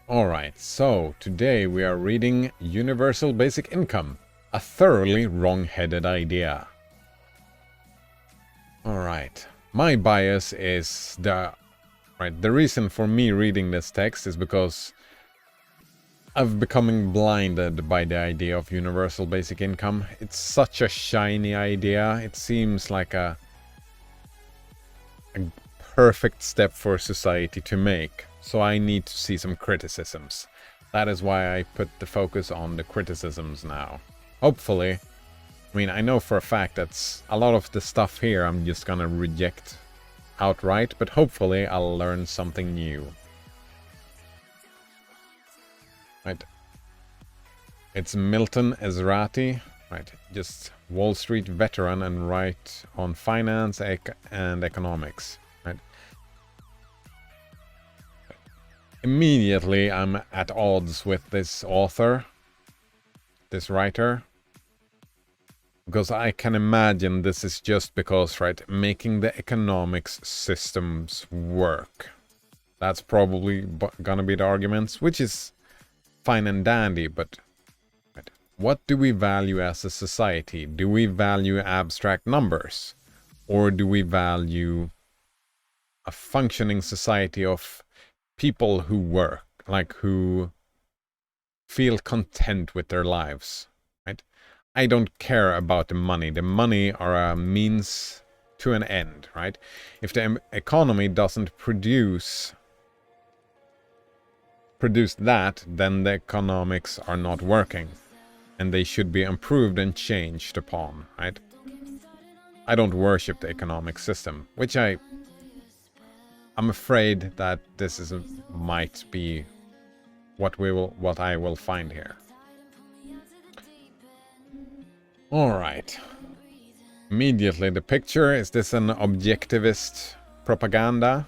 Alright, so today we are reading Universal Basic Income, a thoroughly wrong-headed idea. Alright, my bias is the reason for me reading this text is because I've becoming blinded by the idea of Universal Basic Income. It's such a shiny idea. It seems like a perfect step for society to make. So I need to see some criticisms. That is why I put the focus on the criticisms now. Hopefully, I mean, I know for a fact that a lot of the stuff here I'm just gonna reject outright, but hopefully I'll learn something new. Right. It's Milton Ezrati, right? Just Wall Street veteran and write on finance and economics, right? Immediately I'm at odds with this author, this writer, because I can imagine this is just because, right, making the economics systems work. That's probably gonna be the arguments, which is fine and dandy, but right, what do we value as a society? Do we value abstract numbers? Or do we value a functioning society of people who work, like who feel content with their lives, right? I don't care about the money. The money are a means to an end, right? If the economy doesn't produce that, then the economics are not working. And they should be improved and changed upon, right? I don't worship the economic system, which I'm afraid that this might be what I will find here. All right. Immediately the picture, is this an objectivist propaganda?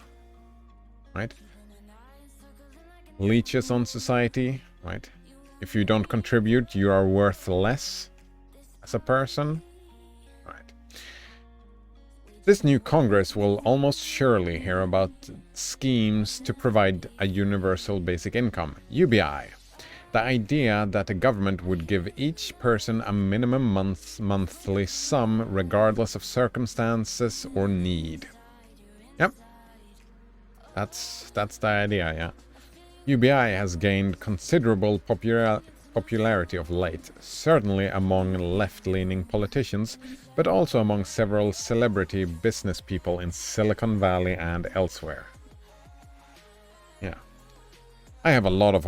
Right? Leeches on society, right? If you don't contribute, you are worth less as a person. This new Congress will almost surely hear about schemes to provide a universal basic income, UBI. The idea that the government would give each person a minimum monthly sum regardless of circumstances or need. Yep. That's the idea, yeah. UBI has gained considerable popularity of late, certainly among left-leaning politicians, but also among several celebrity business people in Silicon Valley and elsewhere. Yeah. I have a lot of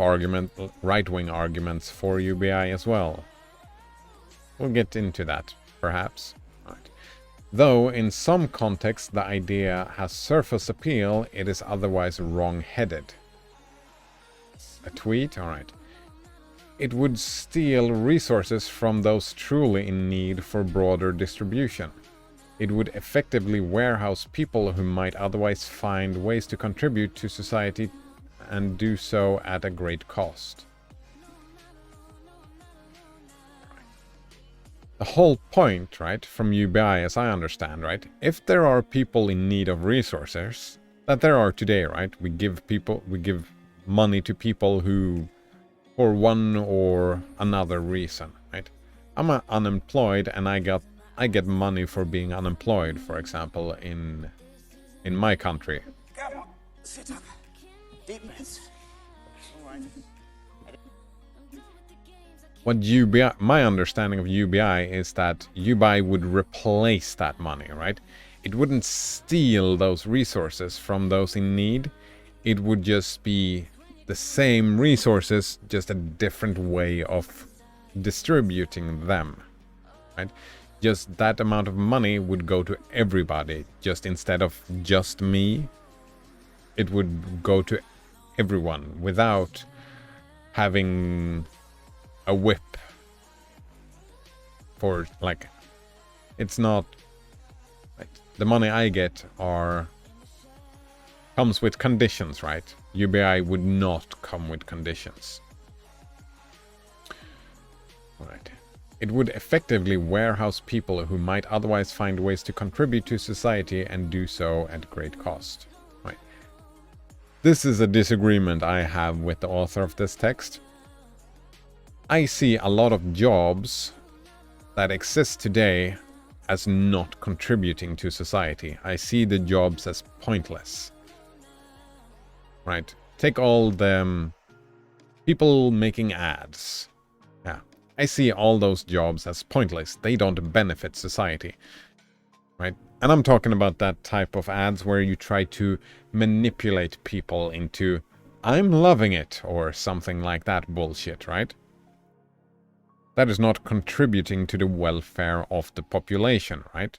right-wing arguments for UBI as well. We'll get into that, perhaps. Right. Though, in some contexts, the idea has surface appeal, it is otherwise wrong-headed. A tweet? Alright. It would steal resources from those truly in need for broader distribution. It would effectively warehouse people who might otherwise find ways to contribute to society and do so at a great cost. The whole point, right, from UBI, as I understand, right, if there are people in need of resources, that there are today, right, we give money to people who, for one or another reason, right? I'm unemployed and I get money for being unemployed, for example, in my country. Sit up. Deep breaths. All right. What UBI, my understanding of UBI is that UBI would replace that money, right? It wouldn't steal those resources from those in need. It would just be the same resources, just a different way of distributing them, right? Just that amount of money would go to everybody, just instead of just me, it would go to everyone without having a whip for, like, it's not, like, the money I get comes with conditions, right? UBI would not come with conditions. Right. It would effectively warehouse people who might otherwise find ways to contribute to society and do so at great cost. Right. This is a disagreement I have with the author of this text. I see a lot of jobs that exist today as not contributing to society. I see the jobs as pointless. Right? Take all the people making ads. Yeah. I see all those jobs as pointless. They don't benefit society. Right? And I'm talking about that type of ads where you try to manipulate people into "I'm loving it" or something like that bullshit, right? That is not contributing to the welfare of the population, right?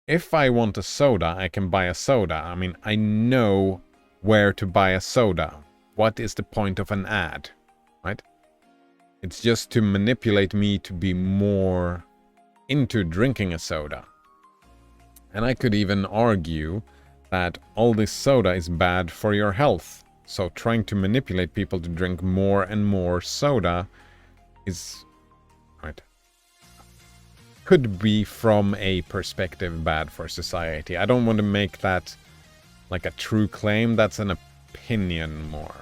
If I want a soda, I can buy a soda. I mean, I know where to buy a soda. What is the point of an ad, right? It's just to manipulate me to be more into drinking a soda. And I could even argue that all this soda is bad for your health. So trying to manipulate people to drink more and more soda is, right, could be from a perspective bad for society. I don't want to make that like a true claim. That's an opinion more.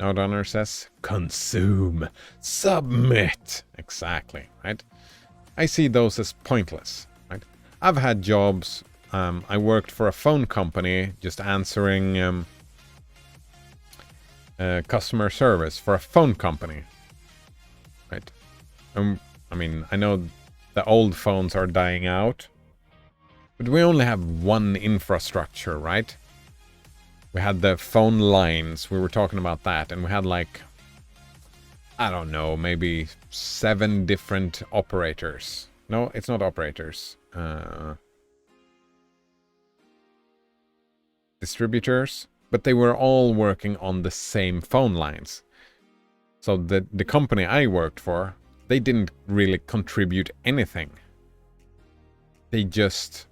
Now Donner says, consume, submit. Exactly, right? I see those as pointless, right? I've had jobs. I worked for a phone company just answering customer service for a phone company, right? I mean, I know the old phones are dying out, but we only have one infrastructure, right? We had the phone lines, we were talking about that, and we had like, I don't know, maybe 7 different operators. No, it's not operators. Distributors, but they were all working on the same phone lines. So the company I worked for, they didn't really contribute anything. They just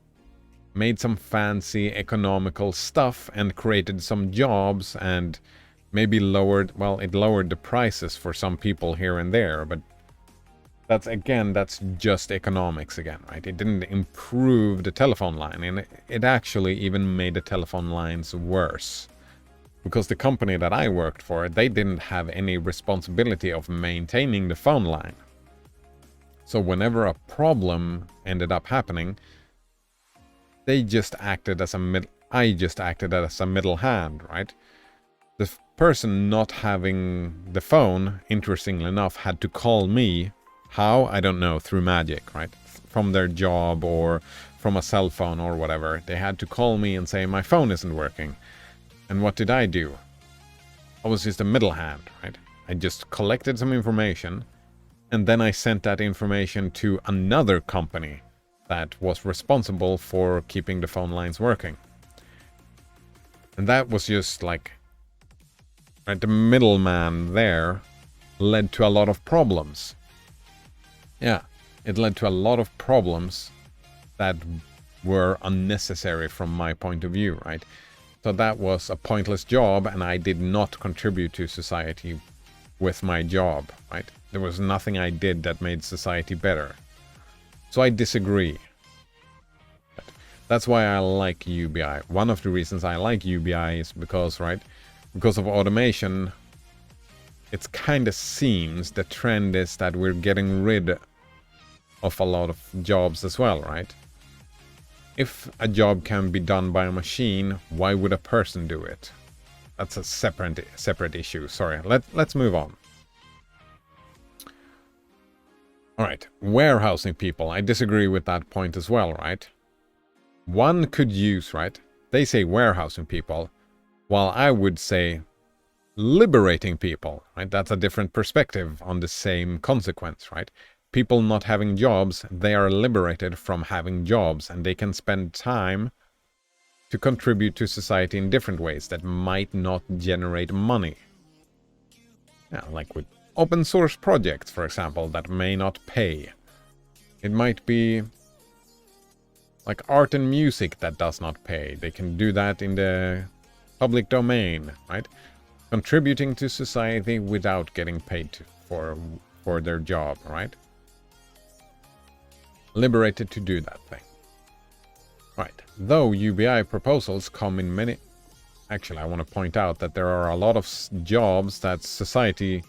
made some fancy economical stuff and created some jobs and maybe lowered, well, it lowered the prices for some people here and there, but that's just economics again, right? It didn't improve the telephone line, and it actually even made the telephone lines worse. Because the company that I worked for, they didn't have any responsibility of maintaining the phone line. So whenever a problem ended up happening, I just acted as a middle hand, right? The person not having the phone, interestingly enough, had to call me. How? I don't know, through magic, right? From their job or from a cell phone or whatever. They had to call me and say, my phone isn't working. And what did I do? I was just a middle hand, right? I just collected some information, and then I sent that information to another company that was responsible for keeping the phone lines working. And that was just like, right, the middleman there led to a lot of problems. Yeah, it led to a lot of problems that were unnecessary from my point of view, right? So that was a pointless job, and I did not contribute to society with my job, right? There was nothing I did that made society better. So I disagree. But that's why I like UBI. One of the reasons I like UBI is because, right, because of automation, it kind of seems the trend is that we're getting rid of a lot of jobs as well, right? If a job can be done by a machine, why would a person do it? That's a separate issue. Sorry, let's move on. All right, warehousing people. I disagree with that point as well, right? One could use, right? They say warehousing people, while I would say liberating people, right? That's a different perspective on the same consequence, right? People not having jobs, they are liberated from having jobs, and they can spend time to contribute to society in different ways that might not generate money. Yeah, like with open source projects, for example, that may not pay. It might be like art and music that does not pay. They can do that in the public domain, right? Contributing to society without getting paid for their job, right? Liberated to do that thing. Right. Though UBI proposals come in many... Actually, I want to point out that there are a lot of jobs that society...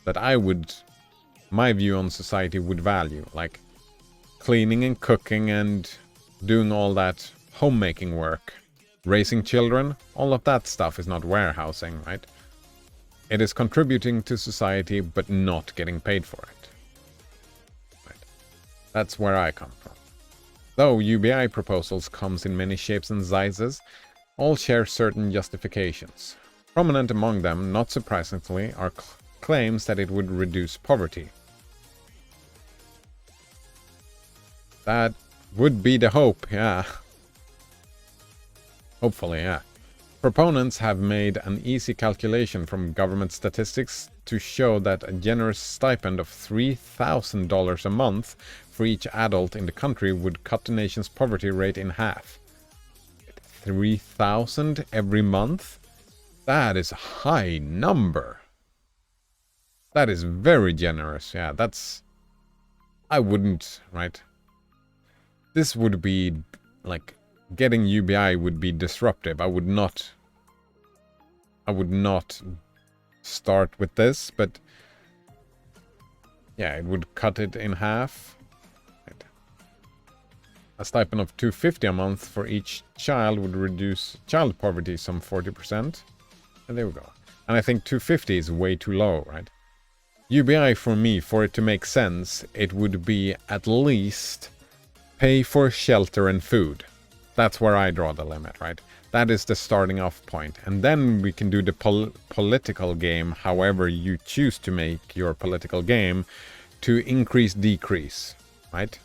that I would... my view on society would value. Like cleaning and cooking and doing all that homemaking work. Raising children. All of that stuff is not warehousing, right? It is contributing to society, but not getting paid for it. Right. That's where I come from. Though UBI proposals comes in many shapes and sizes, all share certain justifications. Prominent among them, not surprisingly, are claims that it would reduce poverty. That would be the hope, yeah. Hopefully, yeah. Proponents have made an easy calculation from government statistics to show that a generous stipend of $3,000 a month for each adult in the country would cut the nation's poverty rate in half. $3,000 every month? That is a high number. That is very generous. Yeah, that's... I wouldn't, right? This would be, like, getting UBI would be disruptive. I would not start with this, but yeah, it would cut it in half. Right. A stipend of $250 a month for each child would reduce child poverty some 40%. And there we go. And I think $250 is way too low, right? UBI for me, for it to make sense, it would be at least pay for shelter and food. That's where I draw the limit, right? That is the starting off point. And then we can do the political game, however you choose to make your political game, to increase, decrease, right?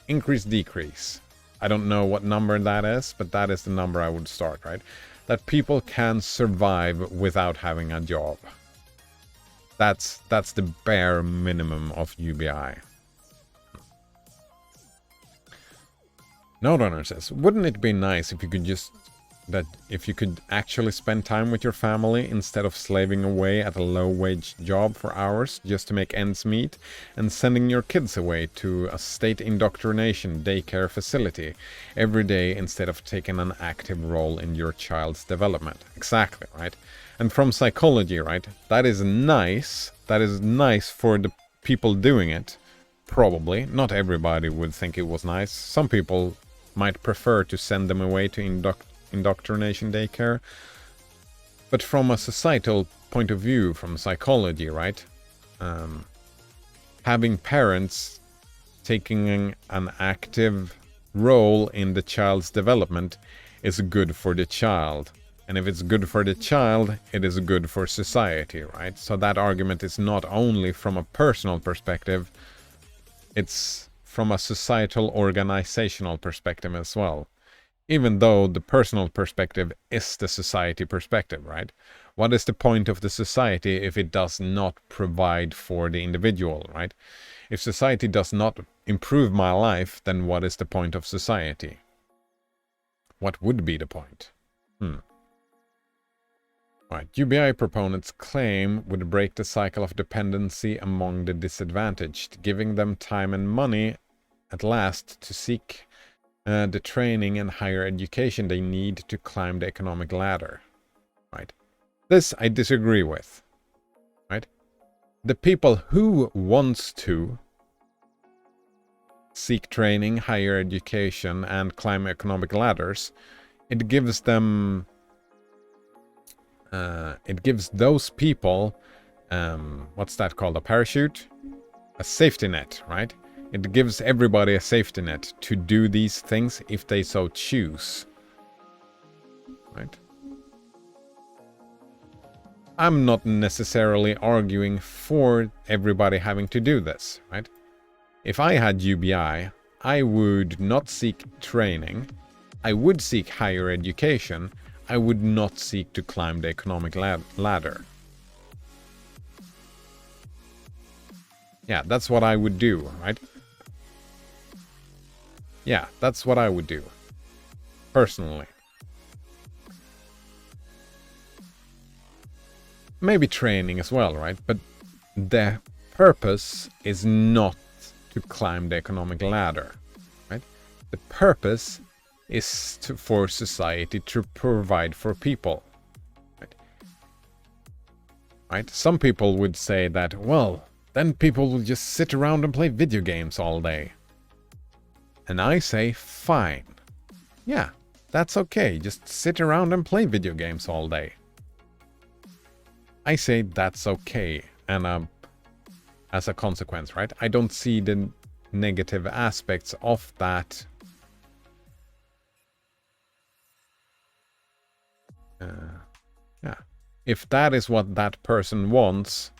Increase, decrease. I don't know what number that is, but that is the number I would start, right? That people can survive without having a job. That's the bare minimum of UBI. Note says, wouldn't it be nice if you could actually spend time with your family instead of slaving away at a low-wage job for hours just to make ends meet and sending your kids away to a state indoctrination daycare facility every day instead of taking an active role in your child's development? Exactly, right? And from psychology, right? That is nice. That is nice for the people doing it. Probably. Not everybody would think it was nice. Some people might prefer to send them away to indoctrination daycare. But from a societal point of view, from psychology, right? Having parents taking an active role in the child's development is good for the child. And if it's good for the child, it is good for society, right? So that argument is not only from a personal perspective, it's from a societal organizational perspective as well. Even though the personal perspective is the society perspective, right? What is the point of the society if it does not provide for the individual, right? If society does not improve my life, then what is the point of society? What would be the point? Right, UBI proponents claim would break the cycle of dependency among the disadvantaged, giving them time and money at last to seek the training and higher education they need to climb the economic ladder. Right? This I disagree with. Right? The people who wants to seek training, higher education, and climb economic ladders, it gives them... it gives those people, what's that called, a parachute? A safety net, right? It gives everybody a safety net to do these things if they so choose. Right? I'm not necessarily arguing for everybody having to do this, right? If I had UBI, I would not seek training. I would seek higher education. I would not seek to climb the economic ladder. Yeah, that's what I would do, right? Yeah, that's what I would do. Personally. Maybe training as well, right? But the purpose is not to climb the economic ladder, right? The purpose is for society to provide for people. Right? Some people would say that, well, then people will just sit around and play video games all day. And I say, fine. Yeah, that's okay. Just sit around and play video games all day. I say that's okay. And as a consequence, right? I don't see the negative aspects of that. Yeah. If that is what that person wants,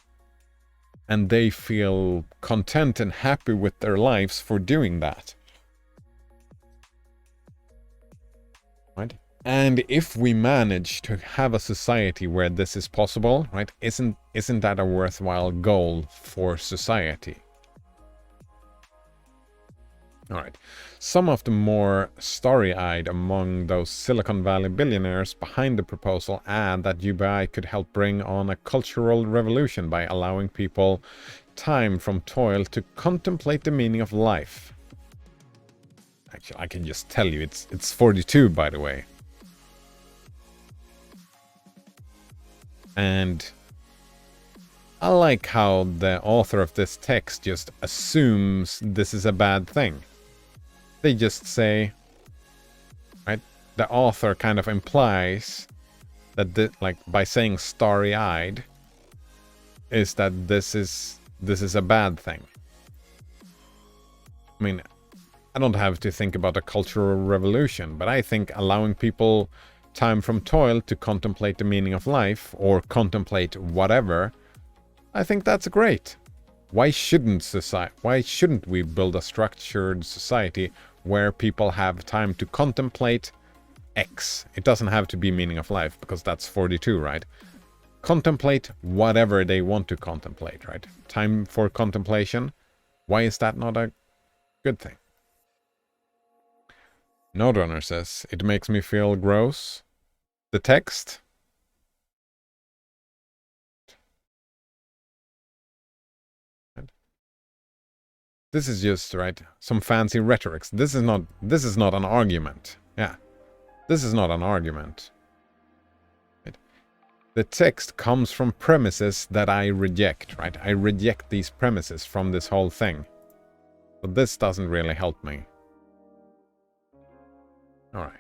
and they feel content and happy with their lives for doing that. Right? And if we manage to have a society where this is possible, right? Isn't that a worthwhile goal for society? All right. Some of the more starry-eyed among those Silicon Valley billionaires behind the proposal add that UBI could help bring on a cultural revolution by allowing people time from toil to contemplate the meaning of life. Actually, I can just tell you, it's 42, by the way. And I like how the author of this text just assumes this is a bad thing. They just say, right? The author kind of implies that, like, by saying starry-eyed, is that this is a bad thing. I mean, I don't have to think about a cultural revolution, but I think allowing people time from toil to contemplate the meaning of life, or contemplate whatever, I think that's great. Why shouldn't we build a structured society where people have time to contemplate X? It doesn't have to be meaning of life, because that's 42, right? Contemplate whatever they want to contemplate, right? Time for contemplation. Why is that not a good thing? Noderunner says, it makes me feel gross. The text? This is just, right, some fancy rhetorics. This is not an argument. Yeah. This is not an argument. Right? The text comes from premises that I reject, right? I reject these premises from this whole thing. But this doesn't really help me. Alright.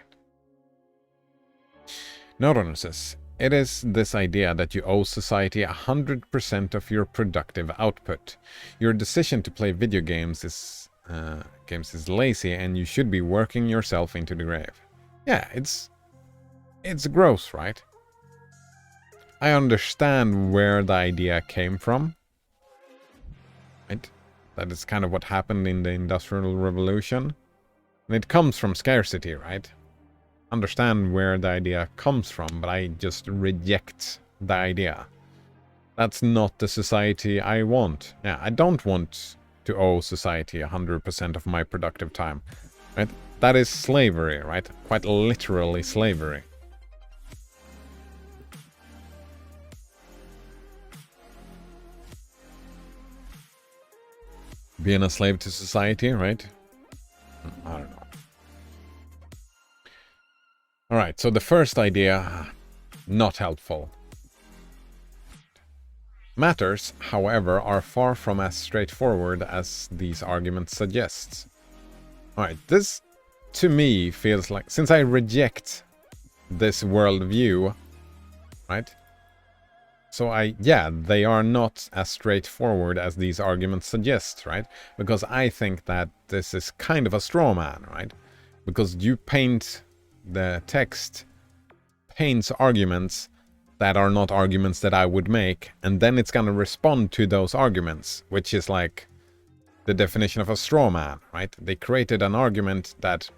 Noderunner says, it is this idea that you owe society 100% of your productive output. Your decision to play video games is lazy, and you should be working yourself into the grave. Yeah, it's gross, right? I understand where the idea came from. Right? That is kind of what happened in the Industrial Revolution. And it comes from scarcity, right? Understand where the idea comes from, but I just reject the idea. That's not the society I want. Yeah, I don't want to owe society 100% of my productive time. Right? That is slavery, right? Quite literally slavery. Being a slave to society, right? I don't know. Alright, so the first idea, not helpful. Matters, however, are far from as straightforward as these arguments suggest. Alright, this to me feels like, since I reject this worldview, right? So they are not as straightforward as these arguments suggest, right? Because I think that this is kind of a straw man, right? Because the text paints arguments that are not arguments that I would make, and then it's going to respond to those arguments, which is like the definition of a straw man, right? They created an argument that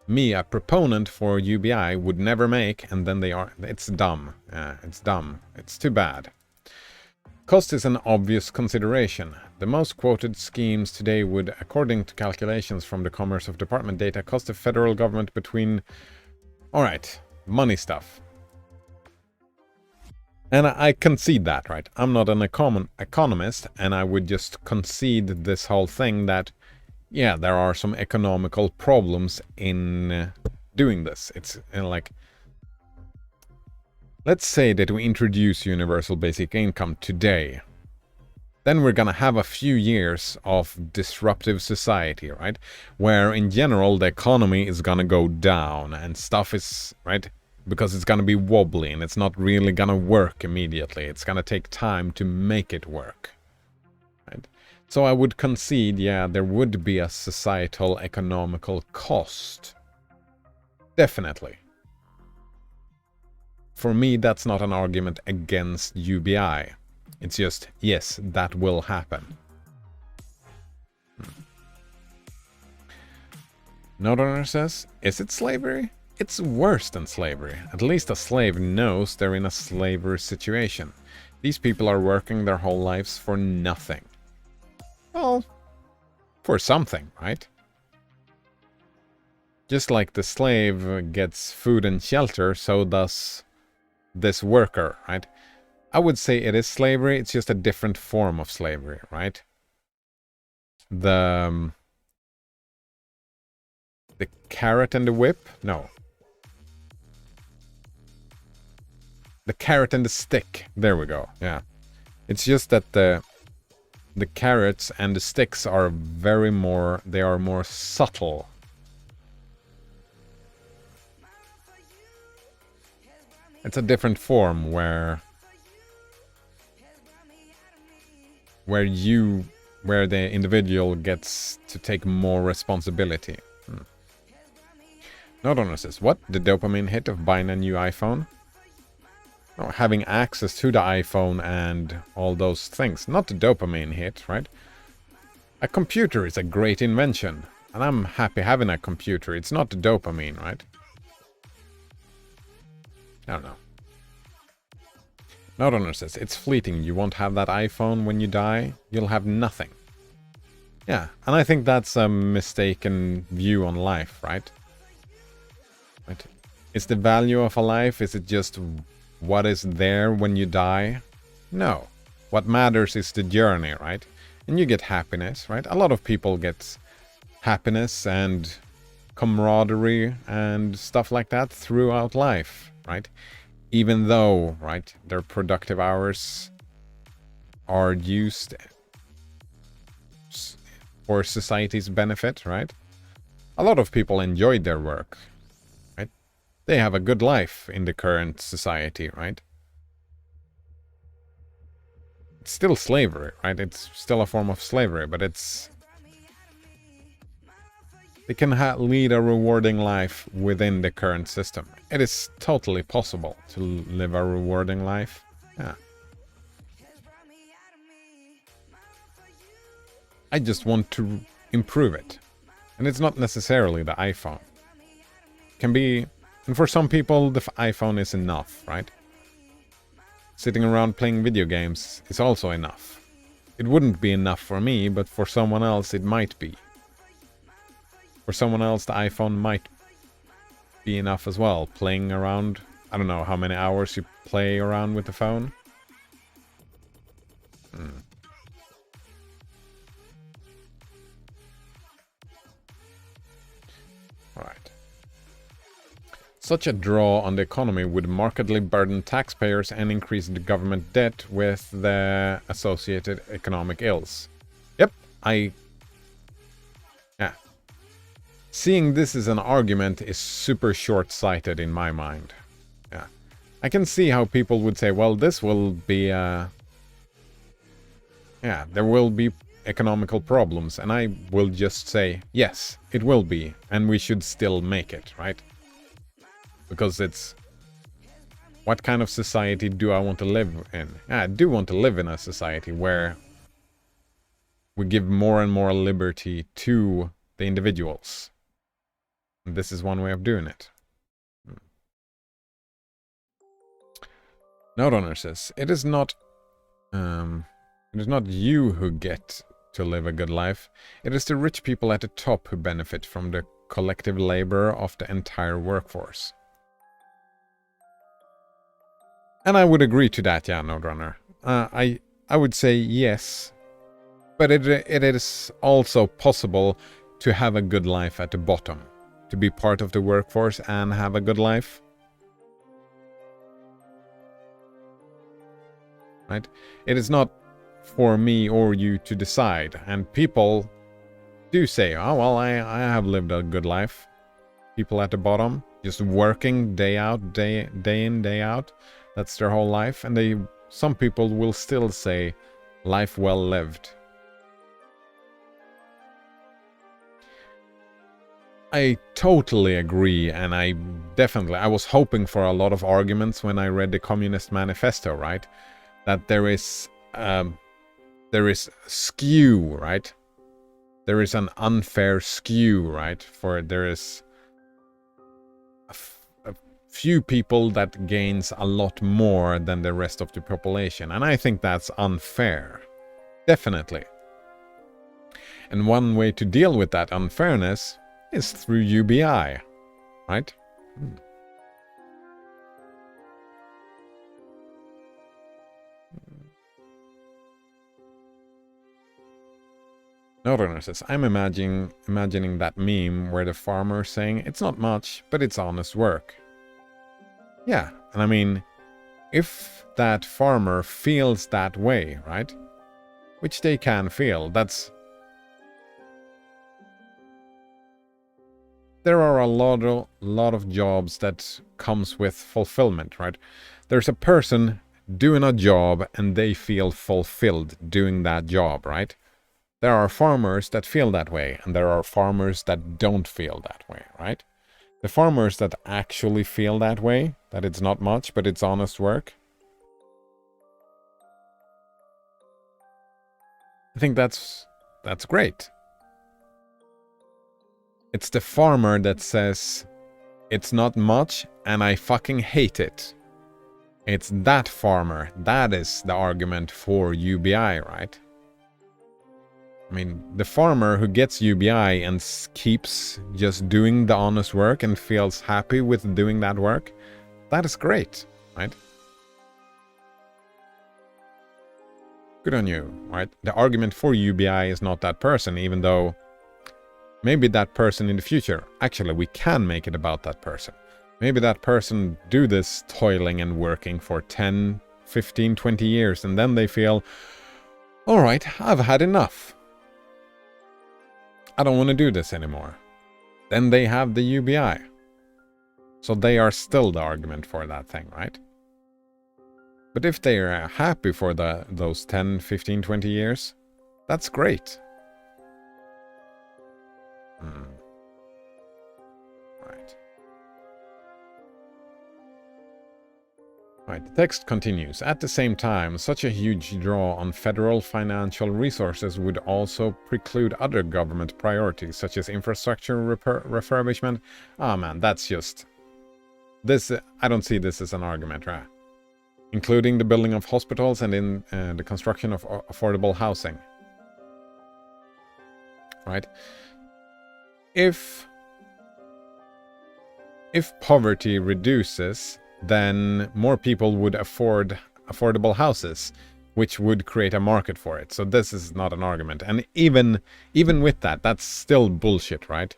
me, a proponent for UBI, would never make, and then it's dumb. It's dumb. It's too bad. Cost is an obvious consideration. The most quoted schemes today would, according to calculations from the Commerce of Department data, cost the federal government between... Alright, money stuff. And I concede that, right? I'm not an economist, and I would just concede this whole thing that, yeah, there are some economical problems in doing this. It's like, let's say that we introduce universal basic income today. Then we're gonna have a few years of disruptive society, right? Where in general the economy is gonna go down and stuff is, right? Because it's gonna be wobbly and it's not really gonna work immediately. It's gonna take time to make it work, right? So I would concede, yeah, there would be a societal economical cost. Definitely. For me, that's not an argument against UBI. It's just, yes, that will happen. Noteowner says, is it slavery? It's worse than slavery. At least a slave knows they're in a slavery situation. These people are working their whole lives for nothing. Well, for something, right? Just like the slave gets food and shelter, so does this worker, right? I would say it is slavery, it's just a different form of slavery, right? The carrot and the whip? No. The carrot and the stick. There we go, yeah. It's just that the carrots and the sticks are they are more subtle. It's a different form where the individual gets to take more responsibility. Noteowner says, what? The dopamine hit of buying a new iPhone? Oh, having access to the iPhone and all those things. Not the dopamine hit, right? A computer is a great invention. And I'm happy having a computer. It's not the dopamine, right? I don't know. Noteowner says, it's fleeting. You won't have that iPhone when you die. You'll have nothing. Yeah, and I think that's a mistaken view on life, right? Is the value of a life, is it just what is there when you die? No. What matters is the journey, right? And you get happiness, right? A lot of people get happiness and camaraderie and stuff like that throughout life, right? Even though, right, their productive hours are used for society's benefit, right? A lot of people enjoyed their work, right? They have a good life in the current society, right? It's still slavery, right? It's still a form of slavery, but they can lead a rewarding life within the current system. It is totally possible to live a rewarding life. Yeah. I just want to improve it. And it's not necessarily the iPhone. It can be, and for some people the iPhone is enough, right? Sitting around playing video games is also enough. It wouldn't be enough for me, but for someone else it might be. For someone else, the iPhone might be enough as well. Playing around, I don't know how many hours you play around with the phone. Alright. Such a draw on the economy would markedly burden taxpayers and increase the government debt with the associated economic ills. Yep, seeing this as an argument is super short-sighted in my mind. Yeah. I can see how people would say, well, this will be there will be economical problems, and I will just say, yes, it will be, and we should still make it, right? Because it's, what kind of society do I want to live in? I do want to live in a society where we give more and more liberty to the individuals. This is one way of doing it. Noteowner says, it is not you who get to live a good life. It is the rich people at the top who benefit from the collective labor of the entire workforce. And I would agree to that, yeah, Noteowner. I would say yes, but it is also possible to have a good life at the bottom. to be part of the workforce and have a good life? Right? It is not for me or you to decide. And people do say, oh, well, I have lived a good life. People at the bottom, just working day out, day in, day out. That's their whole life. And some people will still say, life well lived. I totally agree, and I was hoping for a lot of arguments when I read the Communist Manifesto, right? That there is skew, right? There is an unfair skew, right? For there is a few people that gains a lot more than the rest of the population, and I think that's unfair. Definitely. And one way to deal with that unfairness is through UBI, right? Northerner says, I'm imagining that meme where the farmer is saying, it's not much, but it's honest work. Yeah, and I mean, if that farmer feels that way, right? Which they can feel, there are a lot of jobs that comes with fulfillment, right? There's a person doing a job and they feel fulfilled doing that job, right? There are farmers that feel that way, and there are farmers that don't feel that way, right? The farmers that actually feel that way, that it's not much, but it's honest work, I think that's great. It's the farmer that says, it's not much and I fucking hate it. It's that farmer. That is the argument for UBI, right? I mean, the farmer who gets UBI and keeps just doing the honest work and feels happy with doing that work, that is great, right? Good on you, right? The argument for UBI is not that person, even though maybe that person in the future, actually we can make it about that person. Maybe that person do this toiling and working for 10, 15, 20 years and then they feel, all right, I've had enough. I don't want to do this anymore. Then they have the UBI. So they are still the argument for that thing, right? But if they are happy for those 10, 15, 20 years, that's great. Right. Right, the text continues. At the same time, such a huge draw on federal financial resources would also preclude other government priorities, such as infrastructure refurbishment. Ah, man, that's just... This, I don't see this as an argument, right? Including the building of hospitals and in the construction of affordable housing. Right? If poverty reduces, then more people would afford affordable houses, which would create a market for it. So this is not an argument. And even with that, that's still bullshit, right?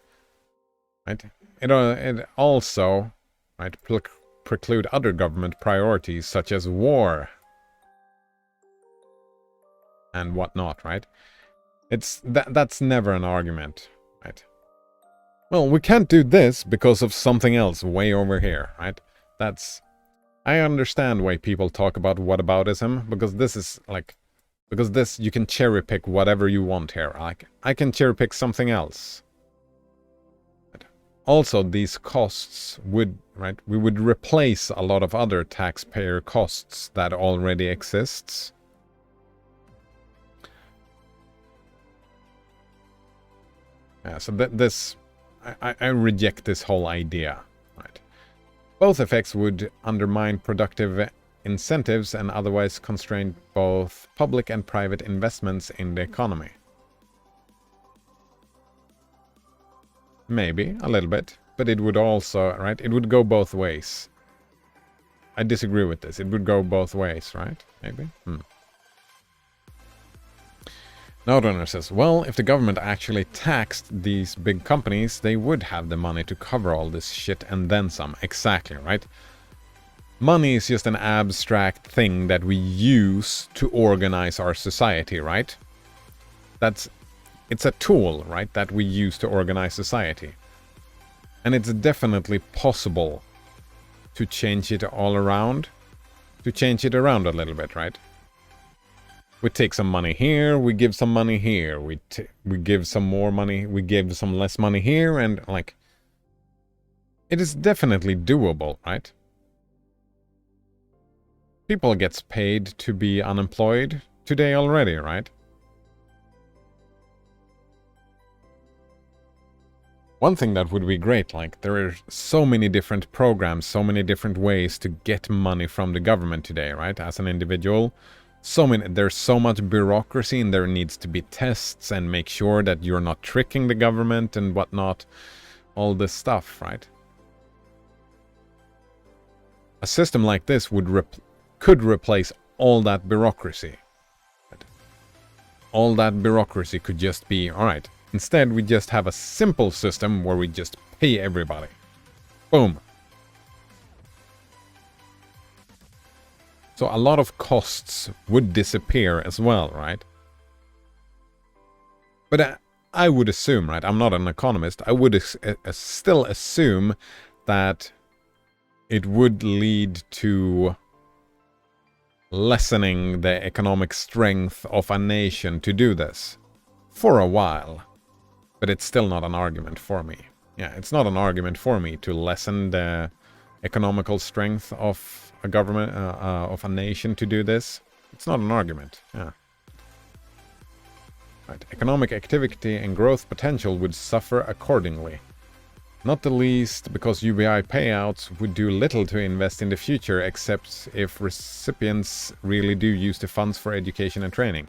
Right? It also, right, preclude other government priorities such as war and whatnot, right? That's never an argument, right? Well, we can't do this because of something else way over here, right? I understand why people talk about whataboutism, because this you can cherry pick whatever you want here. Like, I can cherry pick something else. Also, these costs would, right, we would replace a lot of other taxpayer costs that already exists. Yeah, so I reject this whole idea, right? Both effects would undermine productive incentives and otherwise constrain both public and private investments in the economy. Maybe, a little bit, but it would also, right, it would go both ways. I disagree with this. It would go both ways, right? Maybe? Northerner says, well, if the government actually taxed these big companies, they would have the money to cover all this shit and then some. Exactly, right? Money is just an abstract thing that we use to organize our society, right? It's a tool, right, that we use to organize society. And it's definitely possible to change it all around, to change it around a little bit, right? We take some money here, we give some money here, we give some more money, we give some less money here, and like, it is definitely doable, right? People gets paid to be unemployed today already, right? One thing that would be great, like, there are so many different programs, so many different ways to get money from the government today, right? As an individual, there's so much bureaucracy, and there needs to be tests and make sure that you're not tricking the government and whatnot. All this stuff, right? A system like this could replace all that bureaucracy. All that bureaucracy could just be, alright, instead we just have a simple system where we just pay everybody. Boom. So a lot of costs would disappear as well, right? But I would assume, right, I'm not an economist, I would still assume that it would lead to lessening the economic strength of a nation to do this for a while. But it's still not an argument for me. Yeah, it's not an argument for me to lessen the economical strength of a government, of a nation to do this. It's not an argument, yeah. Right. Economic activity and growth potential would suffer accordingly. Not the least because UBI payouts would do little to invest in the future, except if recipients really do use the funds for education and training.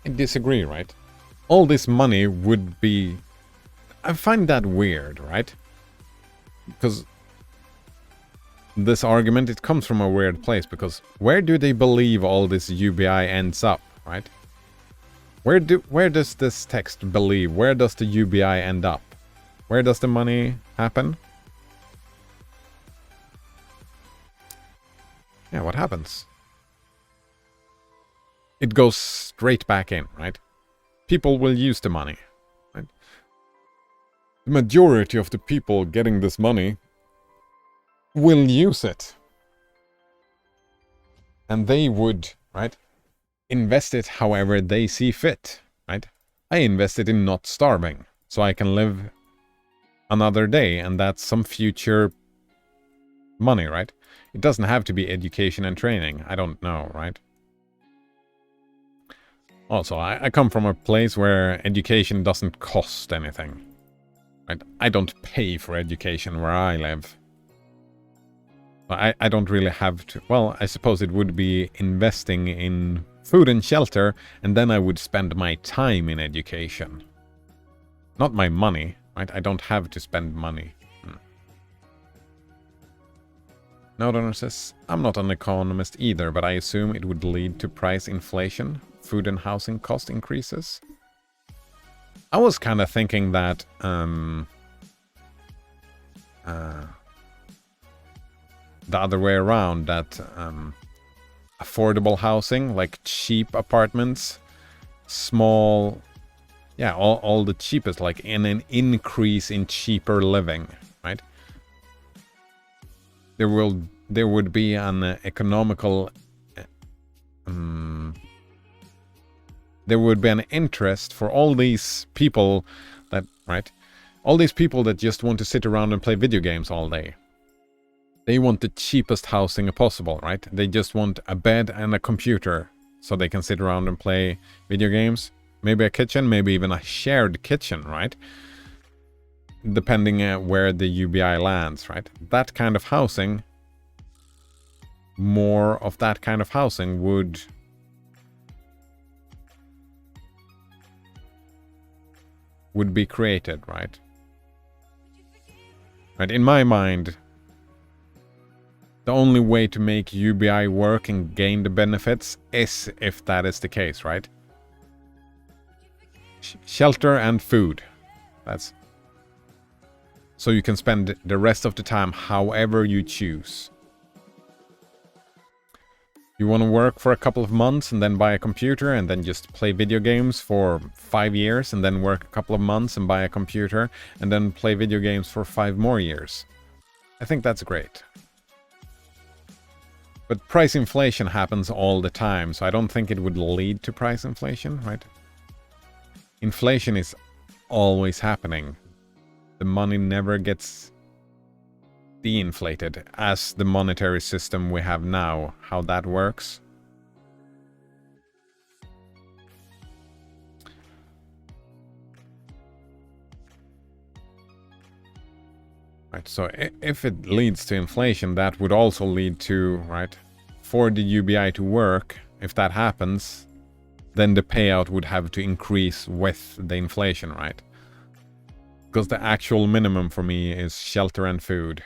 I disagree, right? All this money would be... I find that weird, right? Because this argument, it comes from a weird place, because where do they believe all this UBI ends up, right? Where does this text believe? Where does the UBI end up? Where does the money happen? Yeah, what happens? It goes straight back in, right? People will use the money, right? The majority of the people getting this money will use it. And they would, right, invest it however they see fit, right? I invest it in not starving, so I can live another day, and that's some future money, right? It doesn't have to be education and training. I don't know, right? Also, I come from a place where education doesn't cost anything, right? I don't pay for education where I live. I don't really have to... Well, I suppose it would be investing in food and shelter, and then I would spend my time in education. Not my money, right? I don't have to spend money. Northerner says, I'm not an economist either, but I assume it would lead to price inflation, food and housing cost increases. I was kind of thinking that the other way around, that affordable housing, like cheap apartments, small, yeah, all the cheapest, like in an increase in cheaper living, right? There would be an economical there would be an interest for all these people that, right? All these people that just want to sit around and play video games all day. They want the cheapest housing possible, right? They just want a bed and a computer so they can sit around and play video games. Maybe a kitchen, maybe even a shared kitchen, right? Depending on where the UBI lands, right? That kind of housing, more of that kind of housing would be created, right? Right, in my mind, The only way to make UBI work and gain the benefits is if that is the case, right? Shelter and food. That's so you can spend the rest of the time however you choose. You want to work for a couple of months and then buy a computer and then just play video games for 5 years and then work a couple of months and buy a computer and then play video games for 5 more years. I think that's great. But price inflation happens all the time, so I don't think it would lead to price inflation, right? Inflation is always happening. The money never gets de-inflated, as the monetary system we have now, how that works. Right, so if it leads to inflation, that would also lead to, right, for the UBI to work, if that happens, then the payout would have to increase with the inflation, right? Because the actual minimum for me is shelter and food.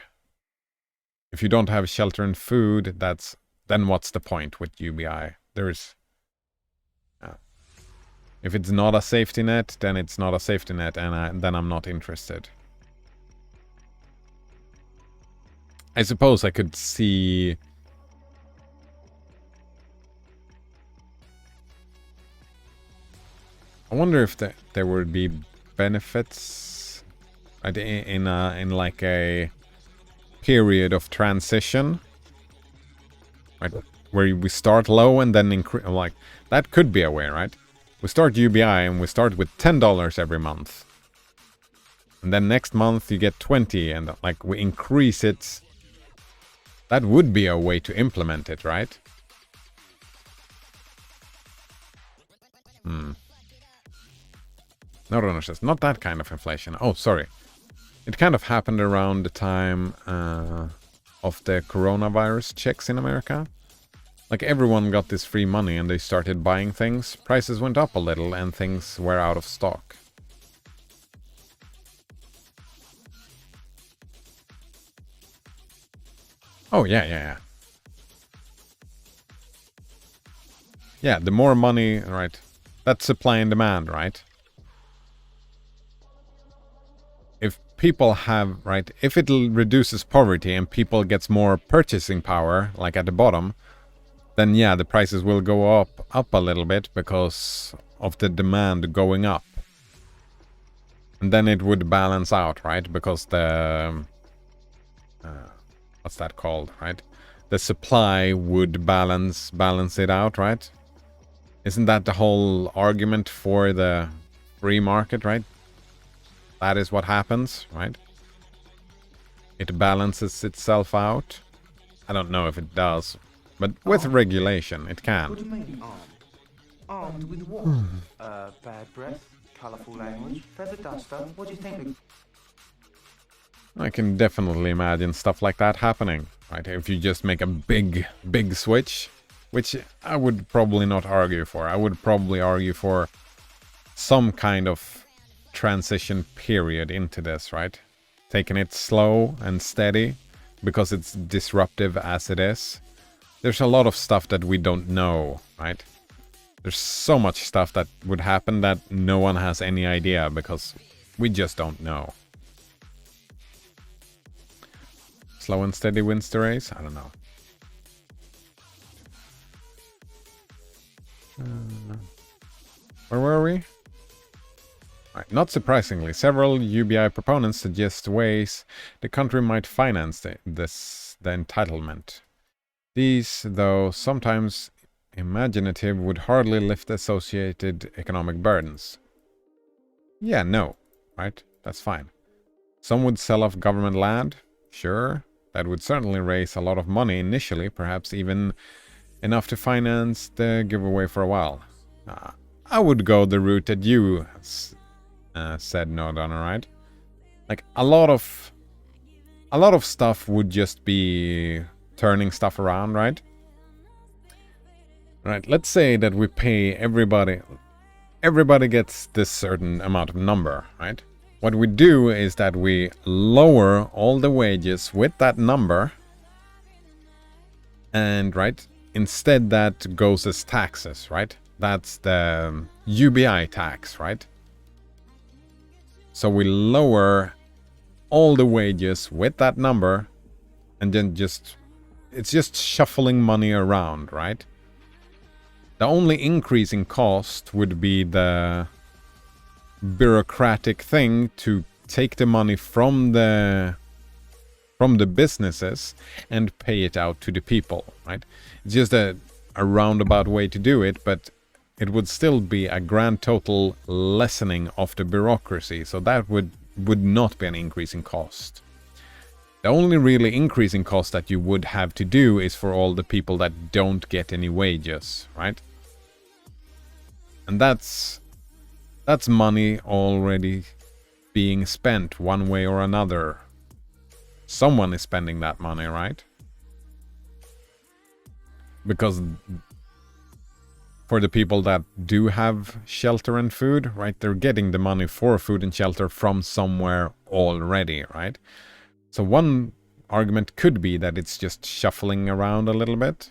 If you don't have shelter and food, then what's the point with UBI? There's... if it's not a safety net, then it's not a safety net, and then I'm not interested. I suppose I could see... I wonder if there would be benefits in like a period of transition, right? Where we start low and then increase. Like that could be a way, right? We start UBI and we start with $10 every month, and then next month you get 20, and like we increase it. That would be a way to implement it, right? No, not that kind of inflation. Oh, sorry. It kind of happened around the time of the coronavirus checks in America. Like everyone got this free money and they started buying things. Prices went up a little and things were out of stock. Oh, yeah. Yeah, the more money, right? That's supply and demand, right? If people have, right, if it reduces poverty and people gets more purchasing power, like at the bottom, then yeah, the prices will go up a little bit because of the demand going up. And then it would balance out, right? Because the... what's that called, right? The supply would balance it out, right? Isn't that the whole argument for the free market, right? That is what happens, right? It balances itself out. I don't know if it does, but with regulation, it can. What do you mean, armed? Armed with what? Bad breath, colourful language, feather duster. What do you think? I can definitely imagine stuff like that happening, right? If you just make a big switch, which I would probably not argue for. I would probably argue for some kind of transition period into this, right? Taking it slow and steady because it's disruptive as it is. There's a lot of stuff that we don't know, right? There's so much stuff that would happen that no one has any idea because we just don't know. Slow and steady wins the race? I don't know. Where were we? Right, not surprisingly, several UBI proponents suggest ways the country might finance the entitlement. These, though sometimes imaginative, would hardly lift associated economic burdens. Yeah, no, right? That's fine. Some would sell off government land, sure. That would certainly raise a lot of money initially, perhaps even enough to finance the giveaway for a while. I would go the route that you said, No Donner, right? Like a lot of stuff would just be turning stuff around, right? Right. Let's say that we pay everybody gets this certain amount of number, right? What we do is that we lower all the wages with that number, And, right, instead that goes as taxes, right? That's the UBI tax, right? So we lower all the wages with that number, and then it's just shuffling money around, right? The only increase in cost would be the bureaucratic thing to take the money from the businesses and pay it out to the people, right? It's just a roundabout way to do it, but it would still be a grand total lessening of the bureaucracy, so that would not be an increase in cost. The only really increase in cost that you would have to do is for all the people that don't get any wages, right? And that's money already being spent one way or another. Someone is spending that money, right? Because for the people that do have shelter and food, right, they're getting the money for food and shelter from somewhere already, right? So one argument could be that it's just shuffling around a little bit.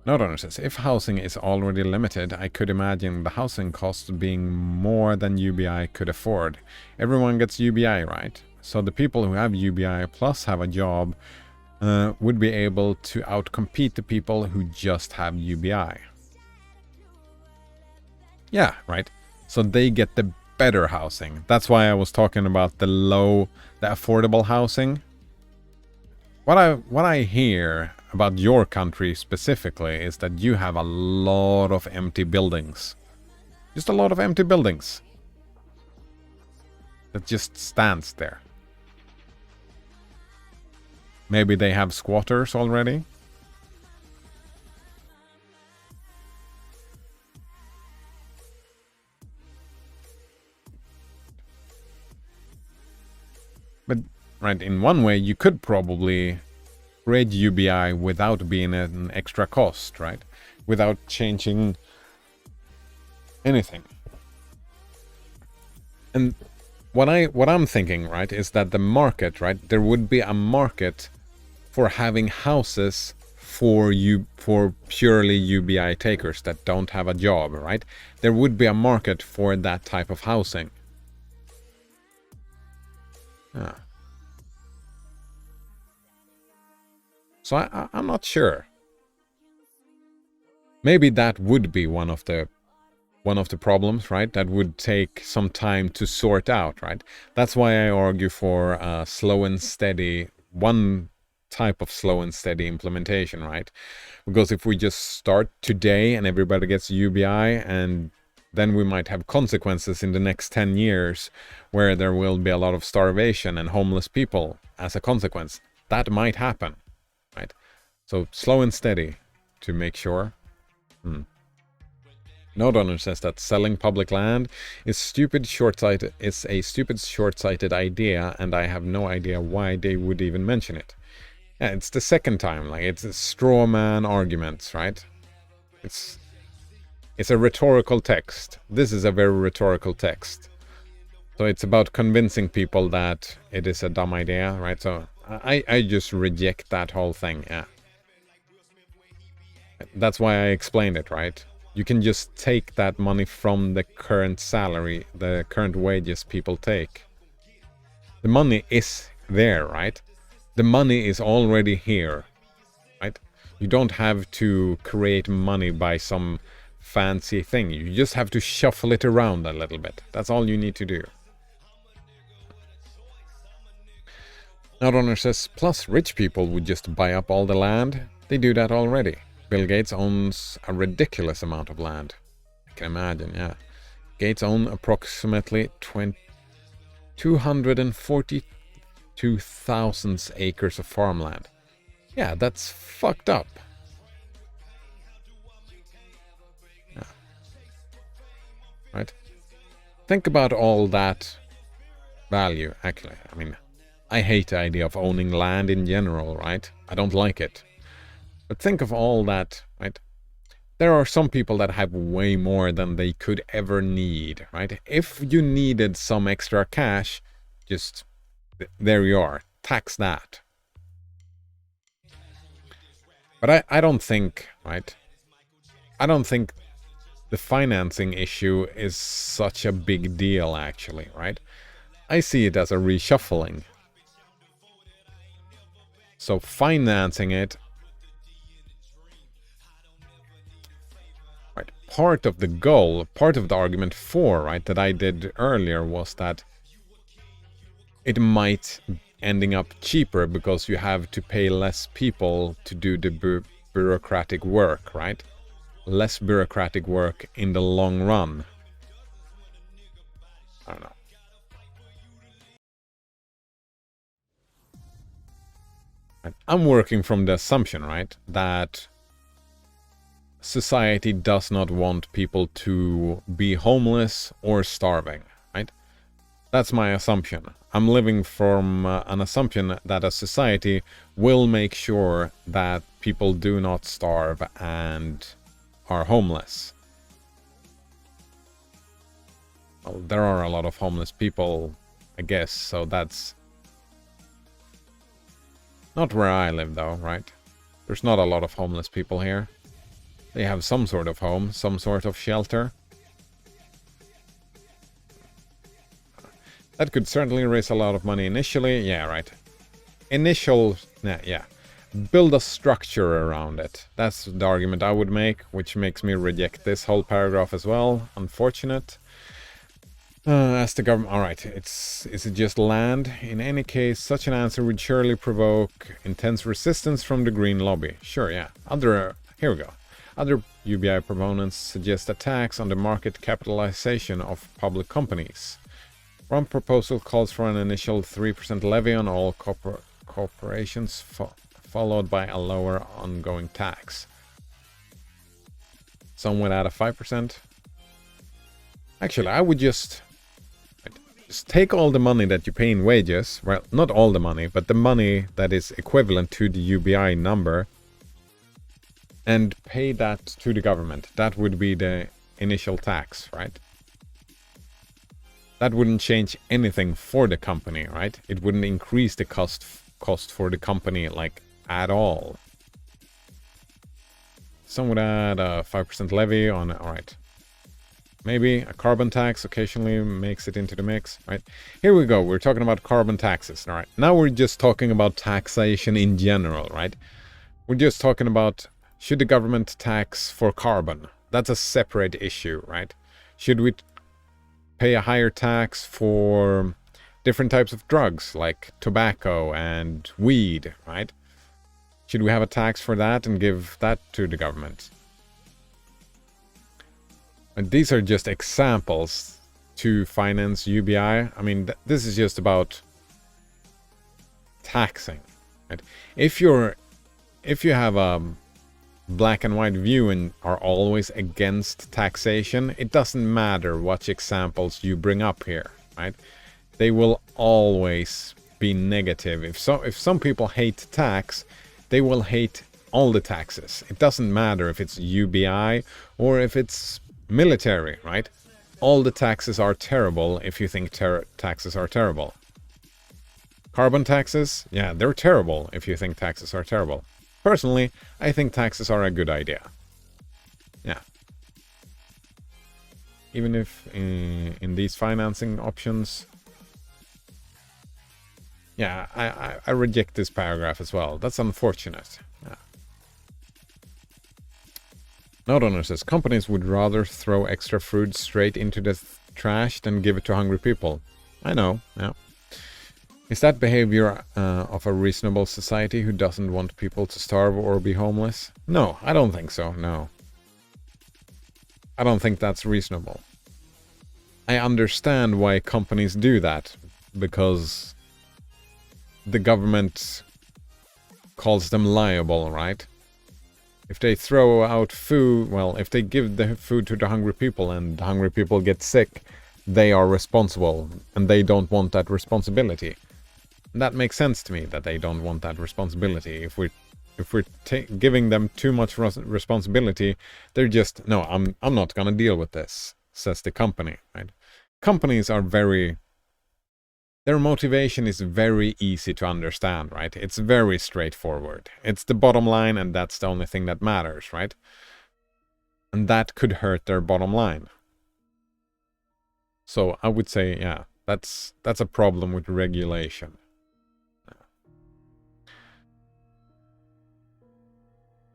Note says, if housing is already limited, I could imagine the housing costs being more than UBI could afford. Everyone gets UBI, right? So the people who have UBI plus have a job would be able to outcompete the people who just have UBI. Yeah, right. So they get the better housing. That's why I was talking about the affordable housing. What I hear about your country specifically is that you have a lot of empty buildings. Just a lot of empty buildings. That just stands there. Maybe they have squatters already. But, right, in one way, you could probably create UBI without being an extra cost, right? Without changing anything. And what I'm thinking, right, is that the market, right, there would be a market for having houses for purely UBI takers that don't have a job, right? There would be a market for that type of housing. Yeah. So I'm not sure. Maybe that would be one of the problems, right? That would take some time to sort out, right? That's why I argue for slow and steady, one type of slow and steady implementation, right? Because if we just start today and everybody gets UBI, and then we might have consequences in the next 10 years where there will be a lot of starvation and homeless people as a consequence. That might happen, right? So slow and steady to make sure. Nodonner says that selling public land is a stupid short-sighted idea, and I have no idea why they would even mention it. Yeah, it's the second time, like it's a straw man arguments, right? It's a rhetorical text. This is a very rhetorical text. So it's about convincing people that it is a dumb idea, right? So I just reject that whole thing, yeah. That's why I explained it, right? You can just take that money from the current salary, the current wages people take. The money is there, right? The money is already here, right? You don't have to create money by some fancy thing. You just have to shuffle it around a little bit. That's all you need to do. Nodonner says, plus rich people would just buy up all the land. They do that already. Bill Gates owns a ridiculous amount of land. I can imagine, yeah. Gates own approximately 242,000 acres of farmland. Yeah, that's fucked up. Yeah. Right? Think about all that value, actually. I mean, I hate the idea of owning land in general, right? I don't like it. But think of all that, right? there are some people that have way more than they could ever need, right? If you needed some extra cash, just there you are, tax that. But I don't think, right? I don't think the financing issue is such a big deal, actually, right? I see it as a reshuffling. So financing it, right? Part of the goal, part of the argument for, right, that I did earlier was that it might ending up cheaper because you have to pay less people to do the bureaucratic work, right? Less bureaucratic work in the long run. I don't know. I'm working from the assumption, right, that society does not want people to be homeless or starving, right? That's my assumption. I'm living from an assumption that a society will make sure that people do not starve and are homeless. Well, there are a lot of homeless people, I guess, so that's not where I live, though, right? There's not a lot of homeless people here. They have some sort of home, some sort of shelter. That could certainly raise a lot of money initially. Yeah, right. Yeah. Build a structure around it. That's the argument I would make, which makes me reject this whole paragraph as well. Unfortunate. As the government... Alright, is it just land? In any case, such an answer would surely provoke intense resistance from the Green lobby. Sure, yeah. Here we go. Other UBI proponents suggest a tax on the market capitalization of public companies. One proposal calls for an initial 3% levy on all corporations, followed by a lower ongoing tax. Some would add a 5%. Actually, I would just take all the money that you pay in wages, well, not all the money, but the money that is equivalent to the UBI number, and pay that to the government. That would be the initial tax, right? That wouldn't change anything for the company, right? It wouldn't increase the cost for the company, like, at all. Some would add a 5% levy on, alright. Maybe a carbon tax occasionally makes it into the mix, right? Here we go, we're talking about carbon taxes, alright? Now we're just talking about taxation in general, right? We're just talking about, should the government tax for carbon? That's a separate issue, right? Should we pay a higher tax for different types of drugs, like tobacco and weed, right? Should we have a tax for that and give that to the government? And these are just examples to finance UBI. I mean, this is just about taxing, right? If you have a black and white view and are always against taxation, it doesn't matter what examples you bring up here, right? They will always be negative. If some people hate tax, they will hate all the taxes. It doesn't matter if it's UBI or if it's military, right? All the taxes are terrible if you think taxes are terrible. Carbon taxes, yeah, they're terrible if you think taxes are terrible. Personally, I think taxes are a good idea. Yeah. Even if in these financing options... Yeah, I reject this paragraph as well. That's unfortunate. Yeah. Note owner says, companies would rather throw extra food straight into the trash than give it to hungry people. I know, yeah. Is that behavior of a reasonable society who doesn't want people to starve or be homeless? No, I don't think so, no. I don't think that's reasonable. I understand why companies do that, because the government calls them liable, right? If they throw out food, well, if they give the food to the hungry people and the hungry people get sick, they are responsible and they don't want that responsibility. That makes sense to me that they don't want that responsibility. If we're If we're giving them too much responsibility, they're just, no, I'm not gonna deal with this, says the company, right? Companies are their motivation is very easy to understand, right? It's very straightforward. It's the bottom line, and that's the only thing that matters, right? And that could hurt their bottom line. So I would say, yeah, that's a problem with regulation.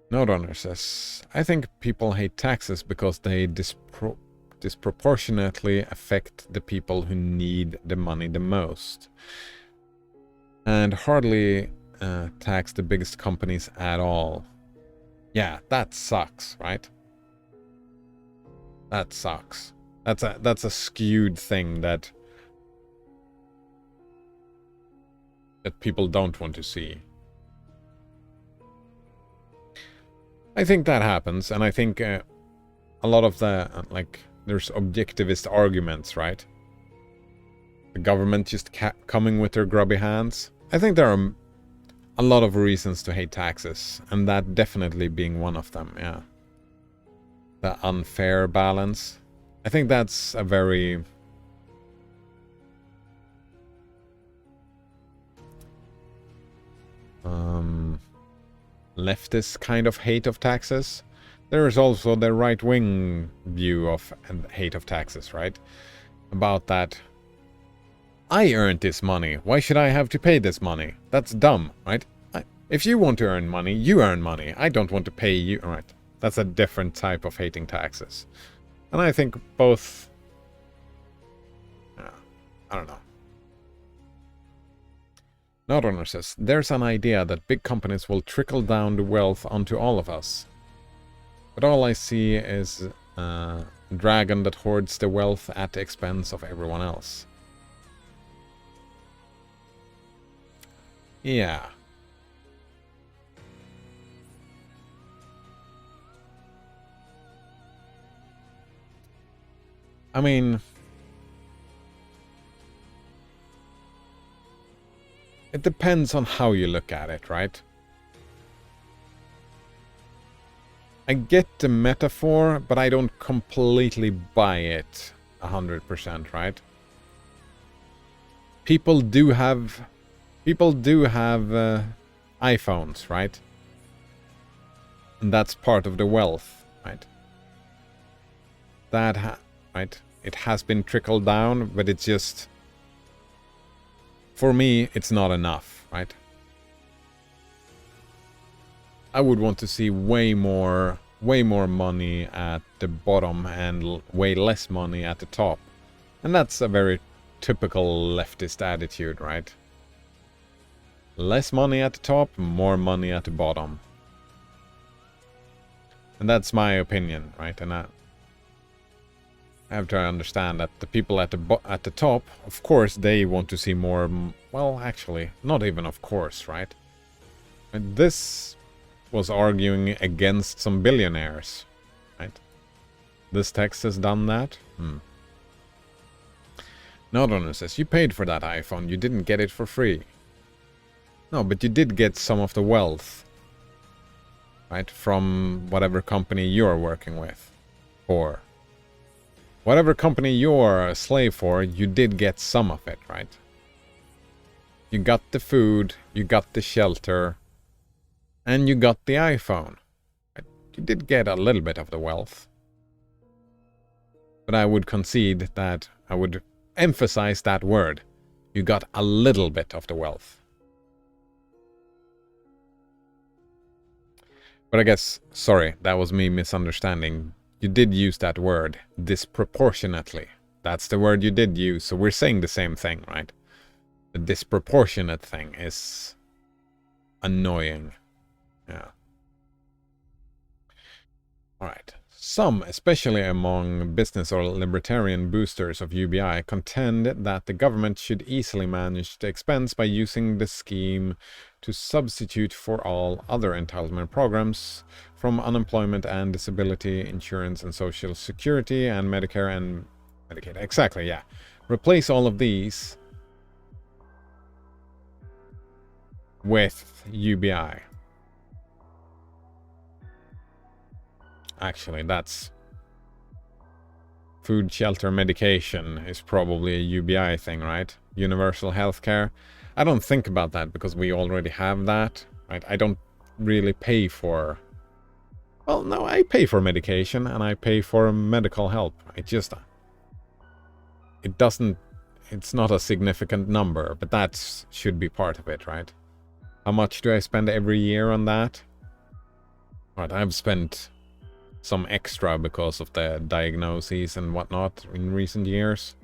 Note owner says, I think people hate taxes because they disproportionately affect the people who need the money the most. And hardly tax the biggest companies at all. Yeah, that sucks, right? That sucks. That's a skewed thing that people don't want to see. I think that happens, and I think a lot of the, there's objectivist arguments, right? The government just coming with their grubby hands. I think there are a lot of reasons to hate taxes, and that definitely being one of them, yeah. The unfair balance. I think that's a very... leftist kind of hate of taxes. There is also the right-wing view of hate of taxes, right? About that, I earned this money, why should I have to pay this money? That's dumb, right? If you want to earn money, you earn money. I don't want to pay you, right? That's a different type of hating taxes. And I think both... I don't know. Not owner says, there's an idea that big companies will trickle down the wealth onto all of us. But all I see is a dragon that hoards the wealth at the expense of everyone else. Yeah. I mean... it depends on how you look at it, right? I get the metaphor, but I don't completely buy it 100%, right? People do have iPhones, right? And that's part of the wealth, right? Right? It has been trickled down, but it's just... for me, it's not enough, right? I would want to see way more money at the bottom and way less money at the top. And that's a very typical leftist attitude, right? Less money at the top, more money at the bottom. And that's my opinion, right? And I have to understand that the people at the top, of course, they want to see more. Well, actually, not even of course, right? And this was arguing against some billionaires, right? This text has done that. Not owner says, you paid for that iPhone, you didn't get it for free. No, but you did get some of the wealth, right? From whatever company you're working with, or whatever company you're a slave for, you did get some of it, right? You got the food, you got the shelter, and you got the iPhone. Right? You did get a little bit of the wealth. But I would concede that, I would emphasize that word. You got a little bit of the wealth. But I guess, sorry, that was me misunderstanding. You did use that word, disproportionately. That's the word you did use, so we're saying the same thing, right? The disproportionate thing is annoying. Yeah. Alright. Some, especially among business or libertarian boosters of UBI, contend that the government should easily manage the expense by using the scheme to substitute for all other entitlement programs from unemployment and disability insurance and social security and Medicare and Medicaid. Exactly, yeah. Replace all of these with UBI. actually. That's food, shelter, medication is probably a UBI thing, right? Universal healthcare. I don't think about that because we already have that, right? I don't really pay for... Well, no, I pay for medication and I pay for medical help. It doesn't... It's not a significant number, but that should be part of it, right? How much do I spend every year on that? Right, I've spent some extra because of the diagnoses and whatnot in recent years.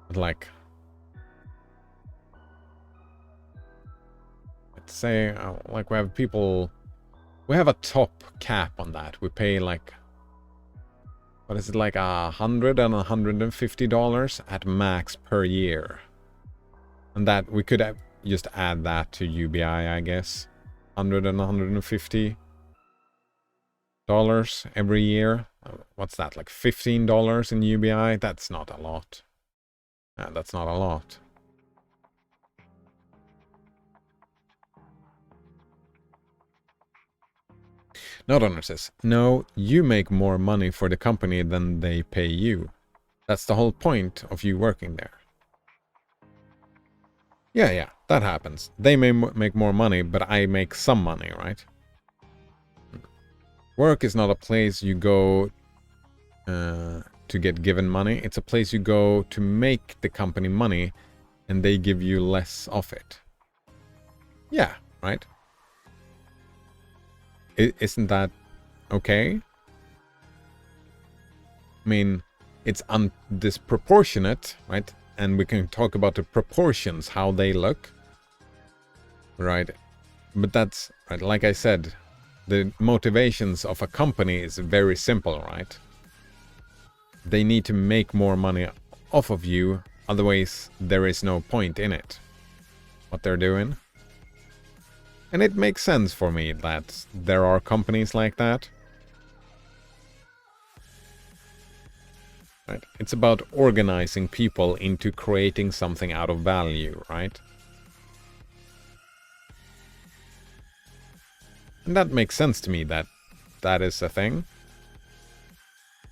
But like... Let's say, like we have people... We have a top cap on that. We pay like... What is it, like $100 and $150 at max per year. And that we could just add that to UBI, I guess. $100 and $150 every year. What's that, like $15 in UBI? That's not a lot. That's not a lot. Note says, no, you make more money for the company than they pay you. That's the whole point of you working there. Yeah, that happens. They may make more money, but I make some money, right? Work is not a place you go to get given money. It's a place you go to make the company money, and they give you less of it. Yeah, right? Isn't that okay? I mean, it's disproportionate, right? And we can talk about the proportions, how they look, right? But that's, right, like I said, the motivations of a company is very simple, right? They need to make more money off of you, otherwise there is no point in it, what they're doing. And it makes sense for me that there are companies like that. Right? It's about organizing people into creating something out of value, right? And that makes sense to me that that is a thing.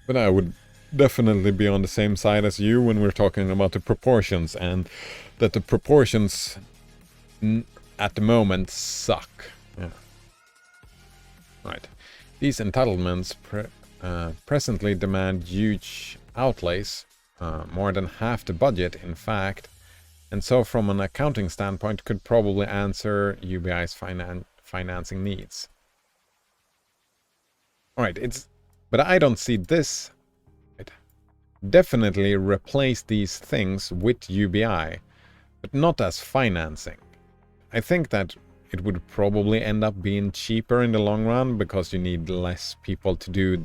But I would definitely be on the same side as you when we're talking about the proportions, and that the proportions at the moment suck. Yeah. Right. These entitlements presently demand huge outlays, more than half the budget, in fact, and so from an accounting standpoint could probably answer UBI's financing needs. Alright, but I don't see this. Right. Definitely replace these things with UBI, but not as financing. I think that it would probably end up being cheaper in the long run because you need less people to do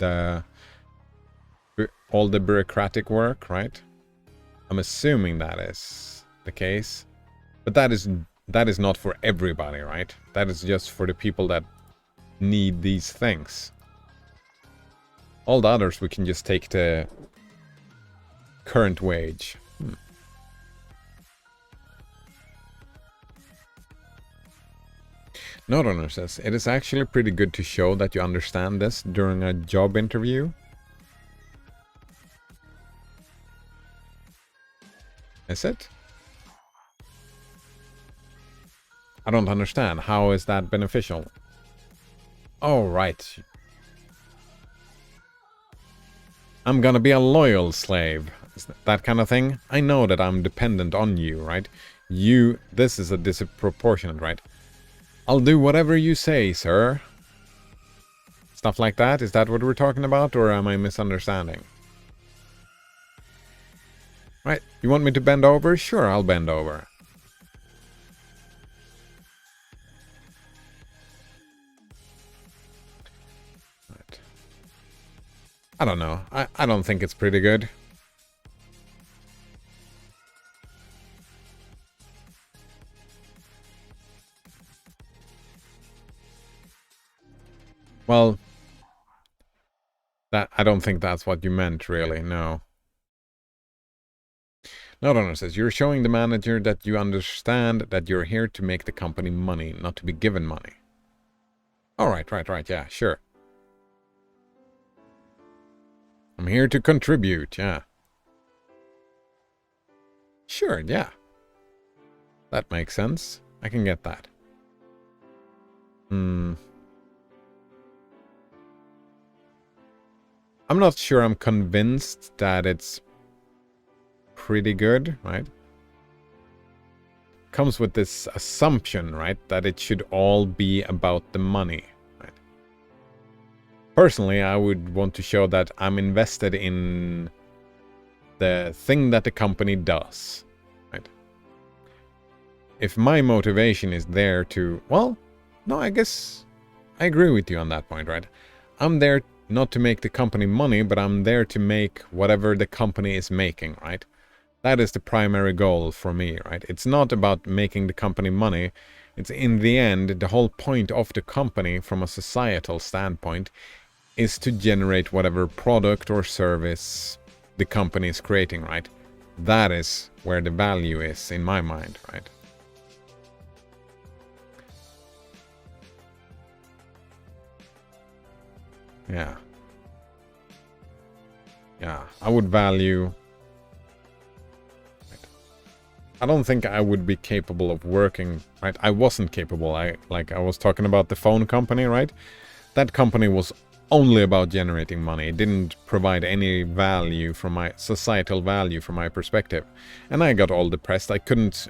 all the bureaucratic work, right? I'm assuming that is the case. But that is not for everybody, right? That is just for the people that need these things. All the others we can just take the current wage. Note owner says, it is actually pretty good to show that you understand this during a job interview. Is it? I don't understand. How is that beneficial? Oh, right. I'm gonna be a loyal slave. That kind of thing. I know that I'm dependent on you, right? This is a disproportionate, right? I'll do whatever you say, sir. Stuff like that? Is that what we're talking about, or am I misunderstanding? Right, you want me to bend over? Sure, I'll bend over. Right. I don't know. I don't think it's pretty good. Well, I don't think that's what you meant, really, no. Note owner says, you're showing the manager that you understand that you're here to make the company money, not to be given money. Alright, right, yeah, sure. I'm here to contribute, yeah. Sure, yeah. That makes sense. I can get that. I'm not sure I'm convinced that it's pretty good, right? Comes with this assumption, right, that it should all be about the money, right? Personally, I would want to show that I'm invested in the thing that the company does, right? If my motivation is there to, well, no, I guess I agree with you on that point, right? I'm there not to make the company money, but I'm there to make whatever the company is making, right? That is the primary goal for me, right? It's not about making the company money. It's in the end, the whole point of the company from a societal standpoint is to generate whatever product or service the company is creating, right? That is where the value is in my mind, right? Yeah. Yeah, I would value... I don't think I would be capable of working, right? I wasn't capable. I was talking about the phone company, right? That company was only about generating money. It didn't provide any value from my societal value from my perspective. And I got all depressed. I couldn't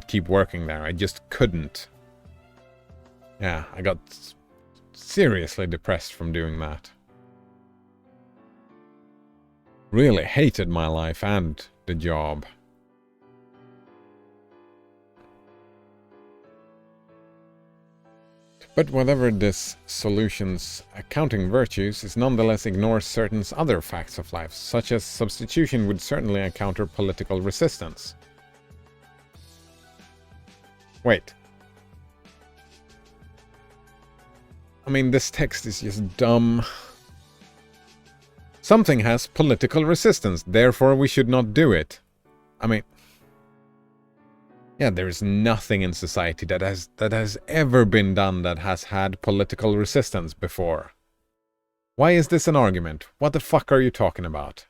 keep working there. I just couldn't. Yeah, I got seriously depressed from doing that. Really hated my life and the job. But whatever this solution's accounting virtues, it nonetheless ignores certain other facts of life, such as substitution would certainly encounter political resistance. Wait. I mean, this text is just dumb. Something has political resistance, therefore we should not do it. I mean... Yeah, there's nothing in society that has ever been done that has had political resistance before. Why is this an argument? What the fuck are you talking about?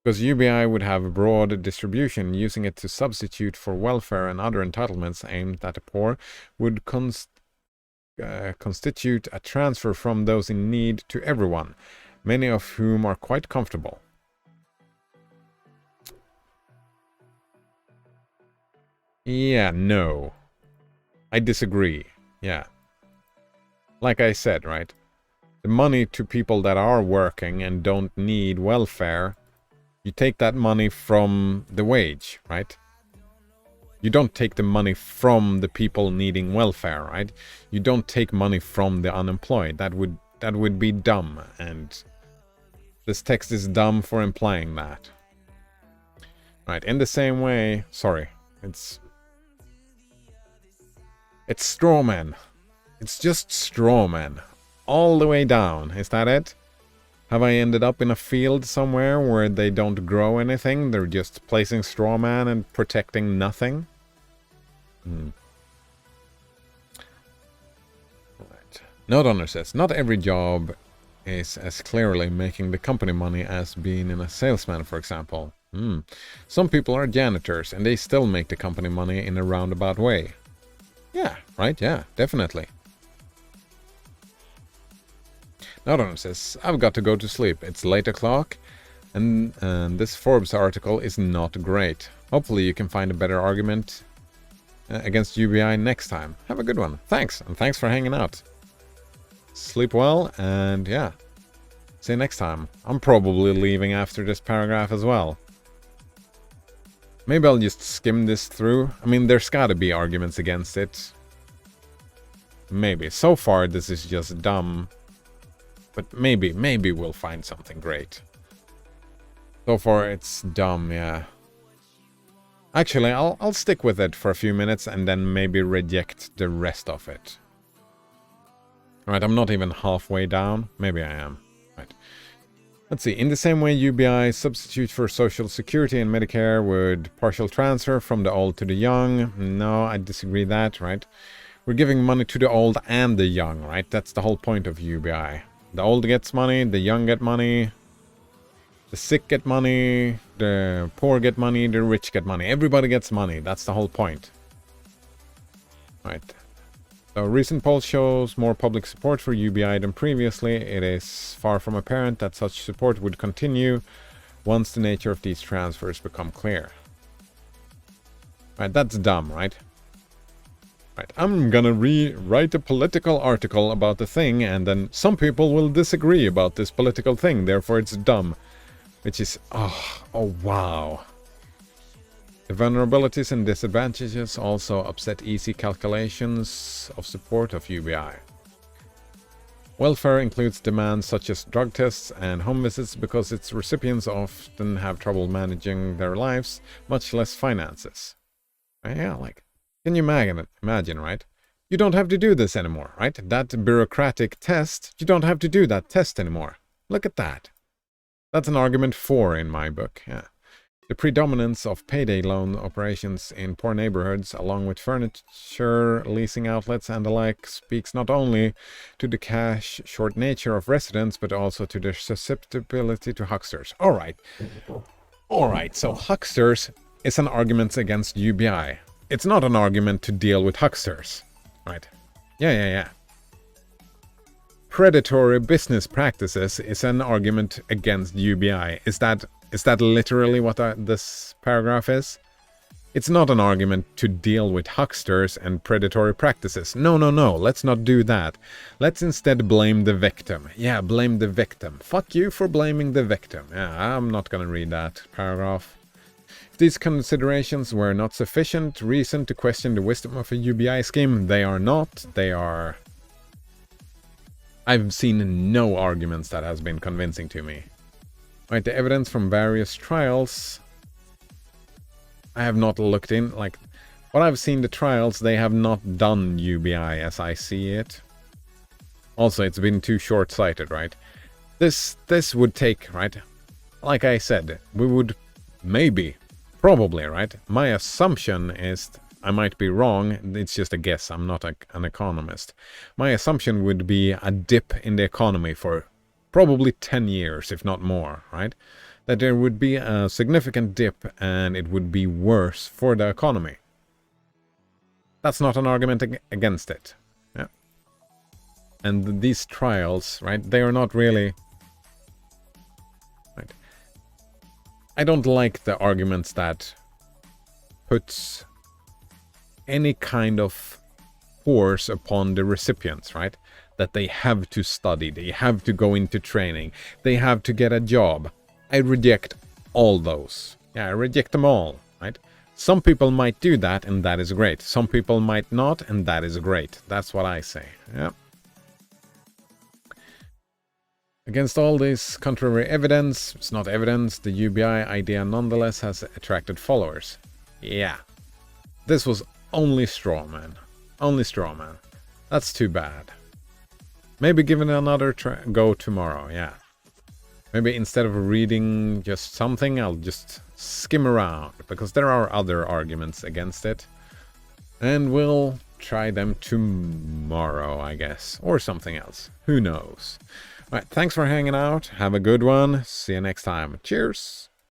Because UBI would have a broad distribution, using it to substitute for welfare and other entitlements aimed at the poor would constitute a transfer from those in need to everyone, many of whom are quite comfortable. Yeah, no. I disagree. Yeah. Like I said, right? The money to people that are working and don't need welfare, you take that money from the wage, right? You don't take the money from the people needing welfare, right? You don't take money from the unemployed. That would be dumb, and this text is dumb for implying that. Right, in the same way, sorry, it's strawman. It's just strawman. All the way down. Is that it? Have I ended up in a field somewhere where they don't grow anything? They're just placing strawman and protecting nothing? Right. Note owner says, not every job is as clearly making the company money as being in a salesman, for example. Some people are janitors and they still make the company money in a roundabout way. Yeah, right, yeah, definitely. Note says, I've got to go to sleep. It's late o'clock, and this Forbes article is not great. Hopefully you can find a better argument against UBI next time. Have a good one. Thanks, and thanks for hanging out. Sleep well, and yeah. See you next time. I'm probably leaving after this paragraph as well. Maybe I'll just skim this through. I mean, there's gotta be arguments against it. Maybe. So far, this is just dumb. But maybe we'll find something great. So far, it's dumb, yeah. Actually, I'll stick with it for a few minutes and then maybe reject the rest of it. Alright, I'm not even halfway down. Maybe I am. Right. Let's see, in the same way UBI substitute for Social Security and Medicare would partial transfer from the old to the young. No, I disagree that, right? We're giving money to the old and the young, right? That's the whole point of UBI. The old gets money, the young get money. The sick get money, the poor get money, the rich get money. Everybody gets money. That's the whole point. Right. So recent poll shows more public support for UBI than previously. It is far from apparent that such support would continue once the nature of these transfers become clear. Right, that's dumb, right? Right, I'm gonna write a political article about the thing, and then some people will disagree about this political thing, therefore it's dumb. Which is, oh wow. The vulnerabilities and disadvantages also upset easy calculations of support of UBI. Welfare includes demands such as drug tests and home visits because its recipients often have trouble managing their lives, much less finances. Yeah, like, can you imagine, right? You don't have to do this anymore, right? That bureaucratic test, you don't have to do that test anymore. Look at that. That's an argument for in my book, yeah. The predominance of payday loan operations in poor neighborhoods, along with furniture, leasing outlets and the like, speaks not only to the cash-short nature of residents, but also to their susceptibility to hucksters. Alright, so hucksters is an argument against UBI. It's not an argument to deal with hucksters, right? Yeah. Predatory business practices is an argument against UBI. Is that literally what this paragraph is? It's not an argument to deal with hucksters and predatory practices. No, let's not do that. Let's instead blame the victim. Yeah, blame the victim. Fuck you for blaming the victim. Yeah, I'm not gonna read that paragraph. If these considerations were not sufficient reason to question the wisdom of a UBI scheme, they are not. They are... I've seen no arguments that has been convincing to me. Right, the evidence from various trials, I have not looked in. Like, what I've seen the trials, they have not done UBI as I see it. Also, it's been too short-sighted, right? This would take, right? Like I said, we would maybe, probably, right? My assumption is, I might be wrong, it's just a guess, I'm not an economist. My assumption would be a dip in the economy for probably 10 years, if not more, right? That there would be a significant dip and it would be worse for the economy. That's not an argument against it. Yeah. And these trials, right, they are not really... Right. I don't like the arguments that puts any kind of force upon the recipients, right? That they have to study, they have to go into training, they have to get a job. I reject all those. Yeah, I reject them all, right? Some people might do that, and that is great. Some people might not, and that is great. That's what I say. Yeah. Against all this contrary evidence, it's not evidence, the UBI idea nonetheless has attracted followers. Yeah. This was only straw man. Only straw man. That's too bad. Maybe give it another go tomorrow, yeah. Maybe instead of reading just something, I'll just skim around, because there are other arguments against it. And we'll try them tomorrow, I guess. Or something else. Who knows? Alright, thanks for hanging out. Have a good one. See you next time. Cheers!